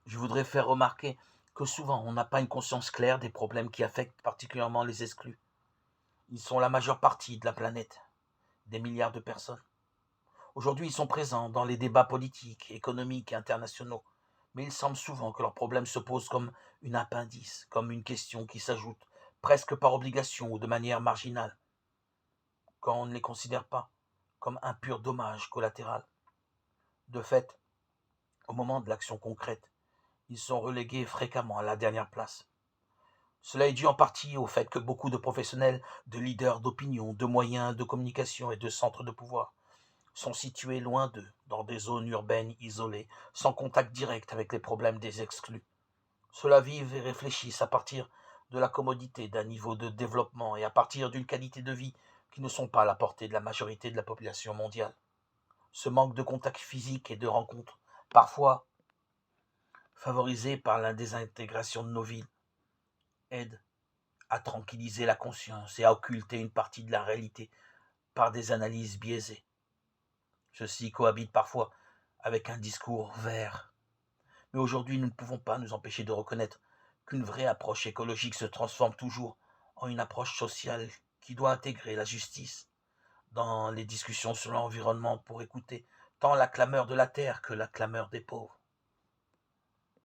Je voudrais faire remarquer que souvent on n'a pas une conscience claire des problèmes qui affectent particulièrement les exclus. Ils sont la majeure partie de la planète, des milliards de personnes. Aujourd'hui, ils sont présents dans les débats politiques, économiques et internationaux, mais il semble souvent que leurs problèmes se posent comme une appendice, comme une question qui s'ajoute, presque par obligation ou de manière marginale, quand on ne les considère pas comme un pur dommage collatéral. De fait, au moment de l'action concrète, ils sont relégués fréquemment à la dernière place. Cela est dû en partie au fait que beaucoup de professionnels, de leaders d'opinion, de moyens de communication et de centres de pouvoir sont situés loin d'eux, dans des zones urbaines isolées, sans contact direct avec les problèmes des exclus. Ceux-là vivent et réfléchissent à partir de la commodité d'un niveau de développement et à partir d'une qualité de vie qui ne sont pas à la portée de la majorité de la population mondiale. Ce manque de contact physique et de rencontres, parfois favorisé par la désintégration de nos villes, aide à tranquilliser la conscience et à occulter une partie de la réalité par des analyses biaisées. Ceci cohabite parfois avec un discours vert. Mais aujourd'hui, nous ne pouvons pas nous empêcher de reconnaître qu'une vraie approche écologique se transforme toujours en une approche sociale qui doit intégrer la justice dans les discussions sur l'environnement pour écouter tant la clameur de la terre que la clameur des pauvres.